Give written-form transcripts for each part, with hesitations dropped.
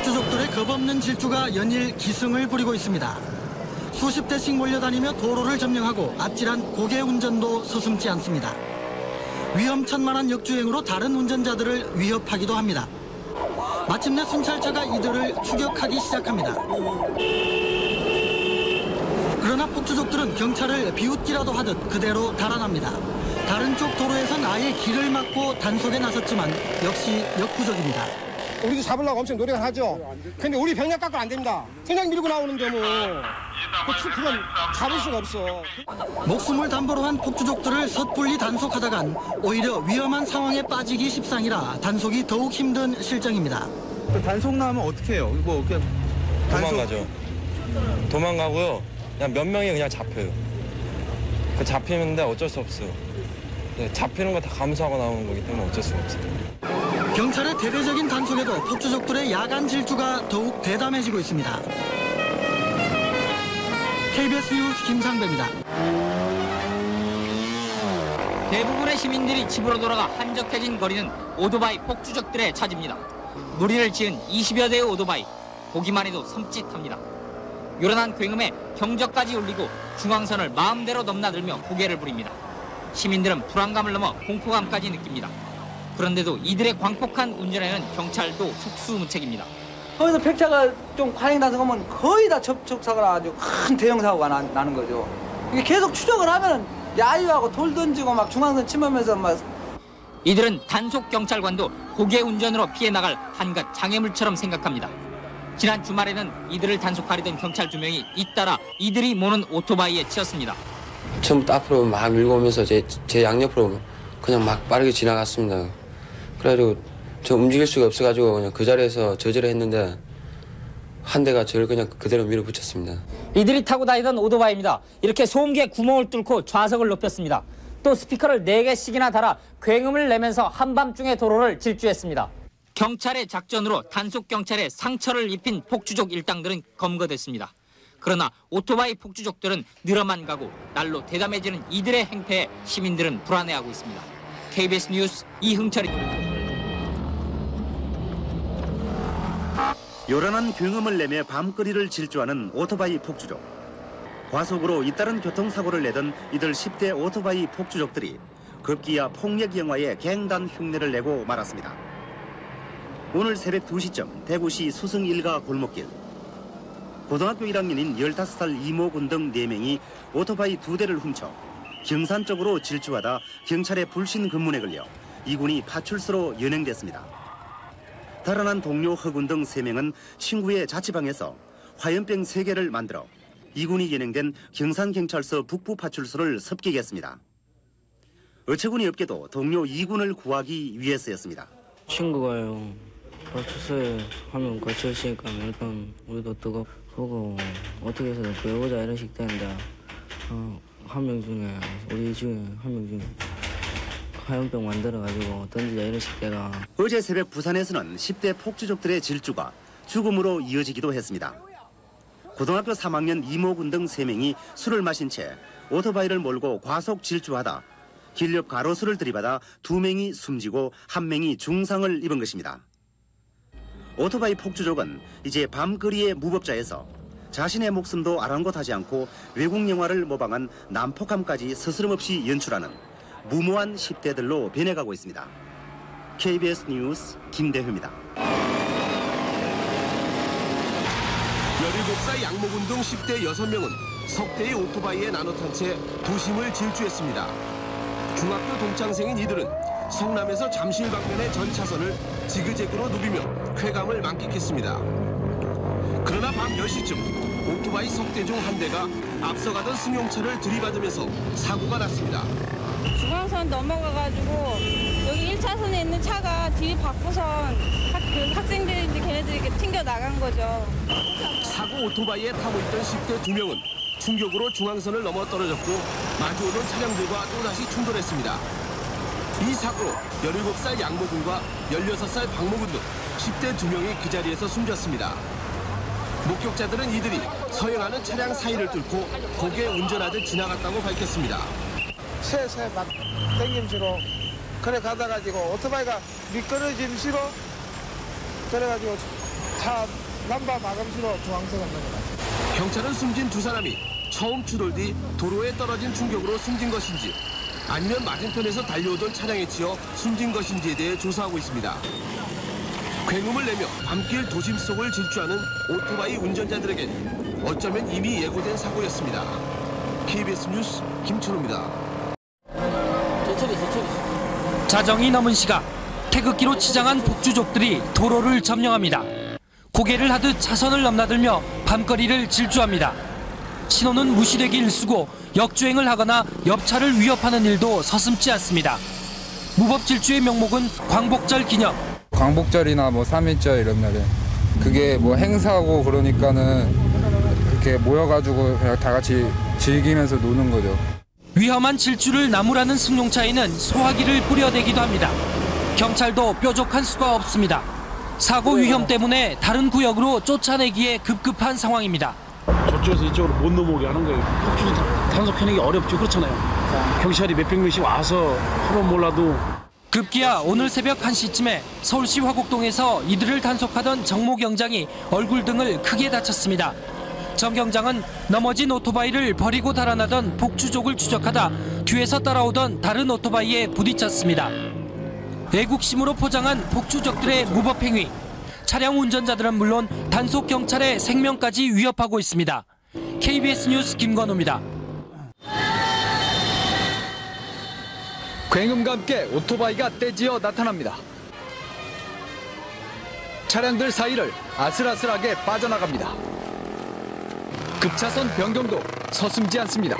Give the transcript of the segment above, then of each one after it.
폭주족들의 겁없는 질주가 연일 기승을 부리고 있습니다. 수십 대씩 몰려다니며 도로를 점령하고 아찔한 고개 운전도 서슴지 않습니다. 위험천만한 역주행으로 다른 운전자들을 위협하기도 합니다. 마침내 순찰차가 이들을 추격하기 시작합니다. 그러나 폭주족들은 경찰을 비웃기라도 하듯 그대로 달아납니다. 다른 쪽 도로에선 아예 길을 막고 단속에 나섰지만 역시 역부족입니다. 우리도 잡으려고 엄청 노력을 하죠. 근데 우리 병력 갖고는 안 됩니다. 그냥 밀고 나오는데 뭐 그건 잡을 수가 없어. 목숨을 담보로 한 폭주족들을 섣불리 단속하다간 오히려 위험한 상황에 빠지기 십상이라 단속이 더욱 힘든 실정입니다. 단속 나면 어떻게 해요? 뭐 그냥 도망가죠. 도망가고요. 그냥 몇 명이 그냥 잡혀요. 그 잡히는데 어쩔 수 없어요. 잡히는 거 다 감수하고 나오는 거기 때문에 어쩔 수가 없어요. 경찰의 대대적인 단속에도 폭주족들의 야간 질주가 더욱 대담해지고 있습니다. KBS 뉴스 김상배입니다. 대부분의 시민들이 집으로 돌아가 한적해진 거리는 오토바이 폭주족들의 차지입니다. 무리를 지은 20여 대의 오토바이, 보기만 해도 섬찟합니다. 요란한 굉음에 경적까지 울리고 중앙선을 마음대로 넘나들며 고개를 부립니다. 시민들은 불안감을 넘어 공포감까지 느낍니다. 그런데도 이들의 광폭한 운전에는 경찰도 속수무책입니다. 거기서 팩차가 좀 과잉 단속하면 거의 다 접촉사고가 아주 큰 대형 사고가 나는 거죠. 이게 계속 추적을 하면 야유하고 돌 던지고 막 중앙선 침하면서 막. 이들은 단속 경찰관도 고개 운전으로 피해 나갈 한갓 장애물처럼 생각합니다. 지난 주말에는 이들을 단속하려던 경찰 2명이 잇따라 이들이 모는 오토바이에 치였습니다. 처음부터 앞으로 막 밀고 오면서 제 양옆으로 그냥 막 빠르게 지나갔습니다. 그래가지고 저 움직일 수가 없어가지고 그냥 그 자리에서 저지를 했는데 한 대가 저를 그냥 그대로 밀어붙였습니다. 이들이 타고 다니던 오토바이입니다. 이렇게 소음기에 구멍을 뚫고 좌석을 높였습니다. 또 스피커를 4개씩이나 달아 굉음을 내면서 한밤중에 도로를 질주했습니다. 경찰의 작전으로 단속 경찰에 상처를 입힌 폭주족 일당들은 검거됐습니다. 그러나 오토바이 폭주족들은 늘어만 가고 날로 대담해지는 이들의 행패에 시민들은 불안해하고 있습니다. KBS 뉴스 이흥철입니다. 요란한 굉음을 내며 밤거리를 질주하는 오토바이 폭주족. 과속으로 잇따른 교통사고를 내던 이들 10대 오토바이 폭주족들이 급기야 폭력 영화에 갱단 흉내를 내고 말았습니다. 오늘 새벽 2시쯤 대구시 수성 일가 골목길. 고등학교 1학년인 15살 이모군 등 4명이 오토바이 2대를 훔쳐 경산 쪽으로 질주하다 경찰의 불신 검문에 걸려 이군이 파출소로 연행됐습니다. 달아난 동료 허군 등 3명은 친구의 자취방에서 화염병 3개를 만들어 이군이 연행된 경산경찰서 북부파출소를 습격했습니다. 어처구니 없게도 동료 2군을 구하기 위해서였습니다. 친구가요. 파출소에 하면 같이 있으니까 일단 우리도 뜨겁고 어떻게 해서든 구해보자 이런 식대인데 한 명 중에 우리 중에 한 명 중에 화염병 만들어가지고 던지자 이런 식대가. 어제 새벽 부산에서는 10대 폭주족들의 질주가 죽음으로 이어지기도 했습니다. 고등학교 3학년 이모군 등 3명이 술을 마신 채 오토바이를 몰고 과속 질주하다 길 옆 가로수를 들이받아 2명이 숨지고 1명이 중상을 입은 것입니다. 오토바이 폭주족은 이제 밤거리의 무법자에서 자신의 목숨도 아랑곳하지 않고 외국 영화를 모방한 난폭함까지 스스럼없이 연출하는 무모한 10대들로 변해가고 있습니다. KBS 뉴스 김대효입니다. 17살 양모군 등 10대 6명은 석대의 오토바이에 나눠 탄 채 도심을 질주했습니다. 중학교 동창생인 이들은 성남에서 잠실 방면의 전 차선을 지그재그로 누비며 쾌감을 만끽했습니다. 그러나 밤 10시쯤 오토바이 석대 중 한 대가 앞서가던 승용차를 들이받으면서 사고가 났습니다. 중앙선 넘어가가지고 여기 1차선에 있는 차가 들이받고선 학생들인지 걔네들이 이렇게 튕겨 나간 거죠. 사고 오토바이에 타고 있던 10대 2명은 충격으로 중앙선을 넘어 떨어졌고 마주오던 차량들과 또다시 충돌했습니다. 이 사고로 17살 양모군과 16살 박모군 등 10대 2명이 그 자리에서 숨졌습니다. 목격자들은 이들이 서행하는 차량 사이를 뚫고 고개 운전하듯 지나갔다고 밝혔습니다. 새새 막 땡김치로 그래 가다가지고 오토바이가 미끄러짐시로 그래가지고 차 남바 마감시로 중앙선 없는 것 같아요. 경찰은 숨진 두 사람이 처음 추돌 뒤 도로에 떨어진 충격으로 숨진 것인지 아니면 맞은편에서 달려오던 차량에 치여 숨진 것인지에 대해 조사하고 있습니다. 굉음을 내며 밤길 도심 속을 질주하는 오토바이 운전자들에겐 어쩌면 이미 예고된 사고였습니다. KBS 뉴스 김천우입니다. 자정이 넘은 시각, 태극기로 치장한 폭주족들이 도로를 점령합니다. 고개를 하듯 차선을 넘나들며 밤거리를 질주합니다. 신호는 무시되기 일쑤고 역주행을 하거나 옆차를 위협하는 일도 서슴지 않습니다. 무법 질주의 명목은 광복절 기념. 광복절이나 뭐 3.1절 이런 날에 그게 뭐 행사고 그러니까는 그렇게 모여가지고 그냥 다 같이 즐기면서 노는 거죠. 위험한 질주를 나무라는 승용차에는 소화기를 뿌려대기도 합니다. 경찰도 뾰족한 수가 없습니다. 사고 위험 때문에 다른 구역으로 쫓아내기에 급급한 상황입니다. 저쪽에서 이쪽으로 못 넘어오게 하는 거예요. 폭주도 단속해내기 어렵죠. 그렇잖아요. 경찰이 몇백 명씩 와서 서로 몰라도. 급기야 오늘 새벽 1시쯤에 서울시 화곡동에서 이들을 단속하던 정모 경장이 얼굴 등을 크게 다쳤습니다. 정 경장은 넘어진 오토바이를 버리고 달아나던 폭주족을 추적하다 뒤에서 따라오던 다른 오토바이에 부딪혔습니다. 애국심으로 포장한 폭주족들의 무법행위. 차량 운전자들은 물론 단속 경찰의 생명까지 위협하고 있습니다. KBS 뉴스 김건우입니다. 굉음과 함께 오토바이가 떼지어 나타납니다. 차량들 사이를 아슬아슬하게 빠져나갑니다. 급차선 변경도 서슴지 않습니다.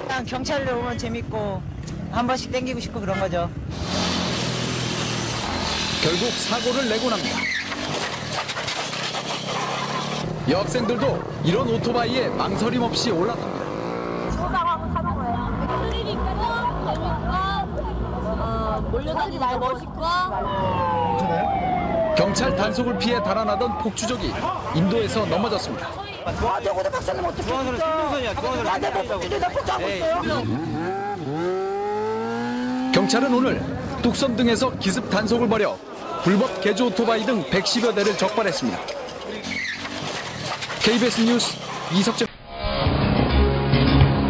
그냥 경찰들 오면 재밌고 한 번씩 땡기고 싶고 그런 거죠. 결국 사고를 내곤 합니다. 여학생들도 이런 오토바이에 망설임 없이 올라탑니다. 소방하고 타는 거예요. 스릴 있고, 재밌고, 몰려다니기 멋있고. 경찰 단속을 피해 달아나던 폭주족이 인도에서 넘어졌습니다. 중앙선으로 박사님 어떻게 중앙선이야. 나내 목표들이 다 포착하고 있어요. 경찰은 오늘 뚝섬 등에서 기습 단속을 벌여 불법 개조 오토바이 등 110여 대를 적발했습니다. KBS 뉴스 이석재.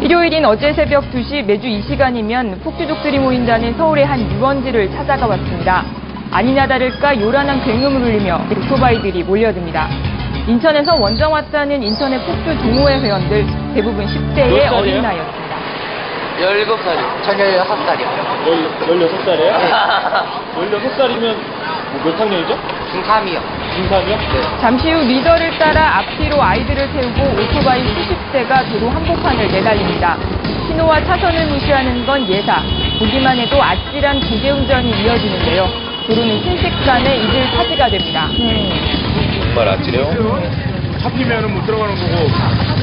일요일인 어제 새벽 2시 매주 이 시간이면 폭주족들이 모인다는 서울의 한 유원지를 찾아가 봤습니다. 아니나 다를까 요란한 굉음을 울리며 오토바이들이 몰려듭니다. 인천에서 원정 왔다는 인천의 폭주 동호회 회원들 대부분 10대의 어린 나이였습니다. 17살이요. 전 16살이요. 16살이에요? 16살이면 몇 학년이죠? 중3이요. 중3이요? 네. 잠시 후 리더를 따라 앞뒤로 아이들을 태우고 오토바이 수십 대가 도로 한복판을 내달립니다. 신호와 차선을 무시하는 건 예사. 보기만 해도 아찔한 고개운전이 이어지는데요. 도로는 순식간에 이들 차지가 됩니다. 정말 아찔해요? 잡히면 못 들어가는 거고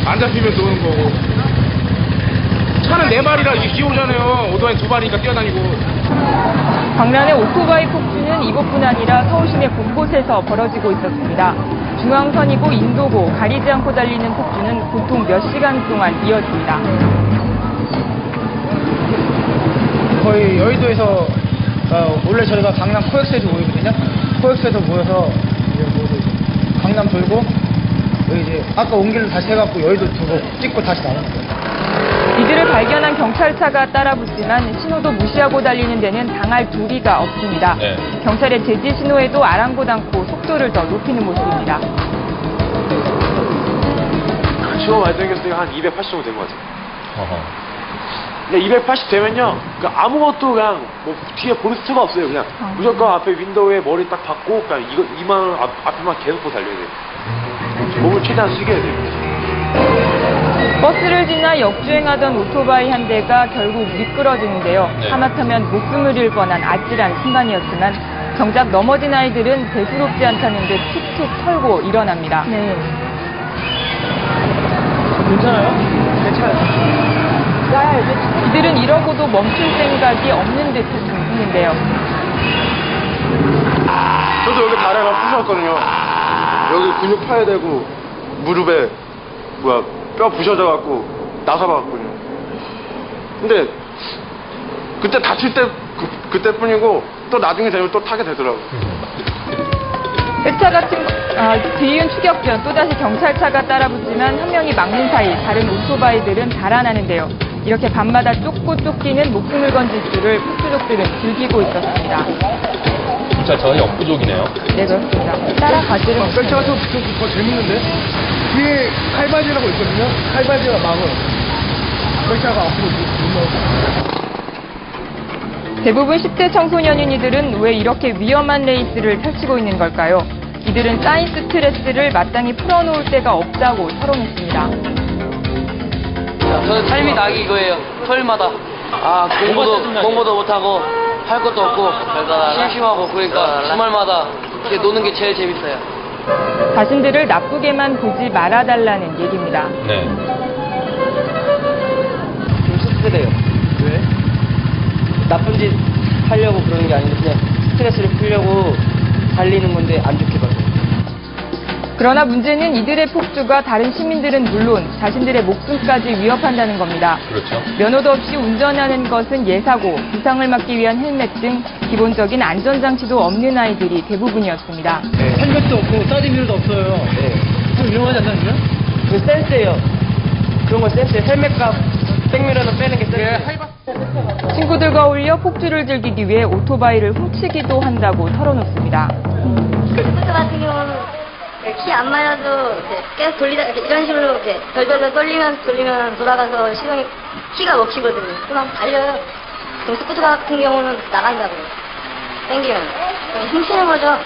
안 잡히면 노는 거고 차는 4마리라 이게 기어오잖아요. 오토바이 2마리니까 뛰어다니고. 광란의 오토바이 폭주는 이곳뿐 아니라 서울 시내 곳곳에서 벌어지고 있었습니다. 중앙선이고 인도고 가리지 않고 달리는 폭주는 보통 몇 시간 동안 이어집니다. 거의 여의도에서 원래 저희가 강남 코엑스에서 모이거든요. 코엑스에서 모여서 이제 강남 돌고 여기 이제 아까 온 길로 다시 해갖고 여의도 두고 찍고 다시 나오는 거예요. 이들을 발견한 경찰차가 따라붙지만 신호도 무시하고 달리는 데는 당할 도리가 없습니다. 네. 경찰의 제지 신호에도 아랑곳 않고 속도를 더 높이는 모습입니다. 시험 많이 땡겼을 때 한 280 정도 된 것 같아요. 근데 280 되면요, 그러니까 아무것도 그냥 뭐 뒤에 보는 수가 없어요. 그냥 무조건 앞에 윈도우에 머리 딱 박고 그냥 이만 앞에만 계속 보고 달려야 돼요. 몸을 최대한 숙여야 돼요. 버스를 지나 역주행하던 오토바이 한 대가 결국 미끄러지는데요. 네. 하마터면 목숨을 잃을 뻔한 아찔한 순간이었지만 정작 넘어진 아이들은 대수롭지 않다는 듯 툭툭 털고 일어납니다. 네. 괜찮아요? 괜찮아요. 이들은 이러고도 멈출 생각이 없는 듯 했는데요. 저도 여기 다리가 부셨거든요. 여기 근육 파야 되고 무릎에 뼈 부셔져갖고 나사봐갖거든요. 근데 그때 다칠 때 그때뿐이고 또 나중에 되면 또 타게 되더라고요. 백차 같은 뒤이은 추격전 또다시 경찰차가 따라붙지만 한 명이 막는 사이 다른 오토바이들은 달아나는데요. 이렇게 밤마다 쫓고 쫓기는 목숨을 건질 줄을 폭주족들은 즐기고 있었습니다. 진짜 저 역부족이네요. 네, 그렇습니다. 따라가지를 백차가 더 재밌는데? 뒤에 칼바지라고 있거든요. 칼바지가 막을. 백차가 앞으로 못 나오고. 대부분 10대 청소년인 이들은 왜 이렇게 위험한 레이스를 펼치고 있는 걸까요? 이들은 쌓인 스트레스를 마땅히 풀어놓을 데가 없다고 털어놓습니다. 저는 삶이 낙이 이거예요. 토요일마다 공부도 못하고 할 것도 없고 심심하고 그러니까 주말마다 이렇게 노는 게 제일 재밌어요. 자신들을 나쁘게만 보지 말아달라는 얘기입니다. 네. 좀 씁쓸해요. 왜? 나쁜 짓 하려고 그러는 게 아니고 그냥 스트레스를 풀려고 달리는 건데 안 좋게 봐요. 그러나 문제는 이들의 폭주가 다른 시민들은 물론 자신들의 목숨까지 위협한다는 겁니다. 그렇죠. 면허도 없이 운전하는 것은 예사고 부상을 막기 위한 헬멧 등 기본적인 안전장치도 없는 아이들이 대부분이었습니다. 네. 헬멧도 없고 사이드미러도 없어요. 네. 좀 위험하지 않나요? 그 센스예요. 그런 거 센스예요. 헬멧과 백미러는 빼는 게 센스예요. 친구들과 어울려 폭주를 즐기기 위해 오토바이를 훔치기도 한다고 털어놓습니다. 스쿠터 같은 경우는 키 안 맞아도 계속 돌리다 이런 식으로 덜덜덜 돌리면 돌아가서 시동이 키가 먹히거든요. 그럼 달려요. 그럼 스쿠터 같은 경우는 나간다고요. 땡기면 그럼 훔치는 거죠.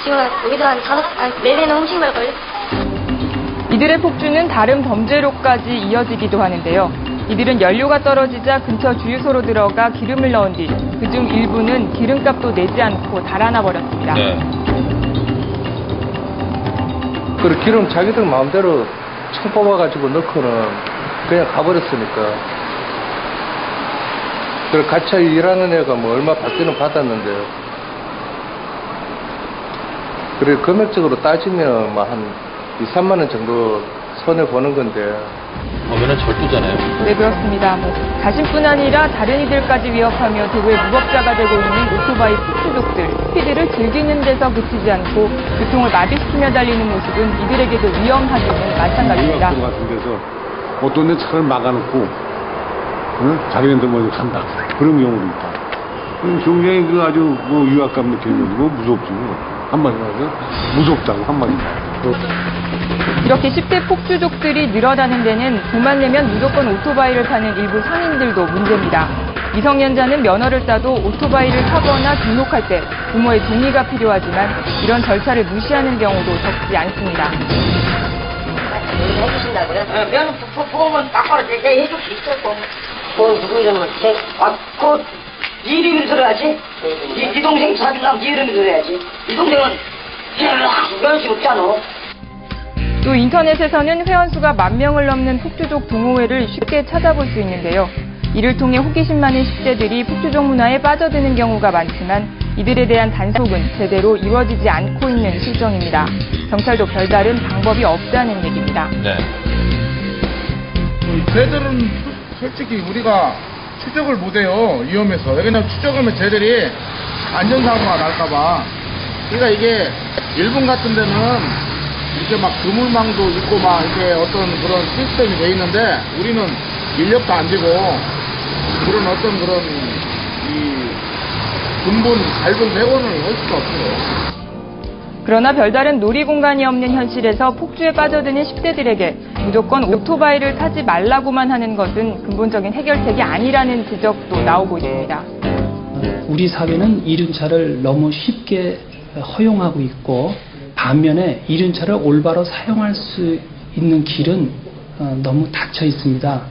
지금 여기도 한 4대는 훔친 걸걸요. 이들의 폭주는 다른 범죄로까지 이어지기도 하는데요. 이들은 연료가 떨어지자 근처 주유소로 들어가 기름을 넣은 뒤 그중 일부는 기름값도 내지 않고 달아나 버렸습니다. 네. 그리고 기름 자기들 마음대로 총 뽑아가지고 넣고는 그냥 가버렸으니까. 그리고 같이 일하는 애가 뭐 얼마 받기는 받았는데요. 그리고 금액적으로 따지면 뭐 한 2, 3만 원 정도 손해 보는 건데. 보면은 절도잖아요. 네, 그렇습니다. 자신뿐 아니라 다른 이들까지 위협하며 대구의 무법자가 되고 있는 오토바이 폭주족들. 스피드를 즐기는 데서 그치지 않고 교통을 마비시키며 달리는 모습은 이들에게도 위험하기는 마찬가지입니다. 유학교 같은 데서 어떤 데 차를 막아놓고 자기네들 먼저 간다. 그런 경우도 있다. 굉장히 그 아주 뭐 유학감 느낌이고 무섭지. 한마디로 하죠. 무섭다고 한마디로. 이렇게 10대 폭주족들이 늘어나는 데는 돈만 내면 무조건 오토바이를 타는 일부 성인들도 문제입니다. 미성년자는 면허를 따도 오토바이를 타거나 등록할 때 부모의 동의가 필요하지만 이런 절차를 무시하는 경우도 적지 않습니다. 해주신다고요? 면허 보험은 딱바로 해줄 수 있어. 보험 누구 이름을 그 네 이름이 들어야지. 네 동생 사주려면 네 이름이 들어야지. 네 동생은 면허식 없잖아. 또 인터넷에서는 회원수가 10,000명을 넘는 폭주족 동호회를 쉽게 찾아볼 수 있는데요. 이를 통해 호기심 많은 10대들이 폭주족 문화에 빠져드는 경우가 많지만 이들에 대한 단속은 제대로 이루어지지 않고 있는 실정입니다. 경찰도 별다른 방법이 없다는 얘기입니다. 네. 쟤들은 솔직히 우리가 추적을 못해요. 위험해서. 왜냐면 추적하면 쟤들이 안전사고가 날까봐. 그러니까 이게 일본 같은 데는 이렇게 막 그물망도 있고 막 이렇게 어떤 그런 시스템이 돼 있는데 우리는 인력도 안 되고 그런 어떤 그런 이 근본 얇은 대원을 할 수가 없어요. 그러나 별다른 놀이 공간이 없는 현실에서 폭주에 빠져드는 10대들에게 무조건 오토바이를 타지 말라고만 하는 것은 근본적인 해결책이 아니라는 지적도 나오고 있습니다. 우리 사회는 이륜차를 너무 쉽게 허용하고 있고 반면에 이륜차를 올바로 사용할 수 있는 길은 너무 닫혀 있습니다.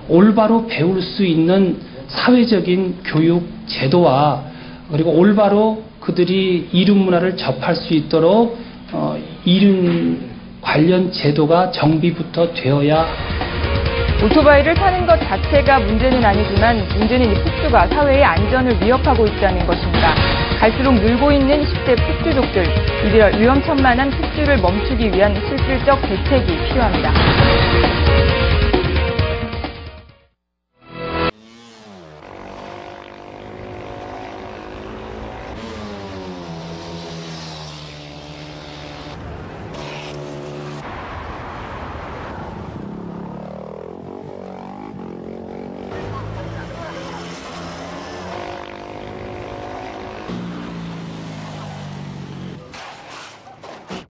올바로 배울 수 있는 사회적인 교육 제도와 그리고 올바로 그들이 이륜 문화를 접할 수 있도록 이륜 관련 제도가 정비부터 되어야. 오토바이를 타는 것 자체가 문제는 아니지만 문제는 이 폭주가 사회의 안전을 위협하고 있다는 것입니다. 갈수록 늘고 있는 10대 폭주족들, 이들 위험천만한 폭주를 멈추기 위한 실질적 대책이 필요합니다.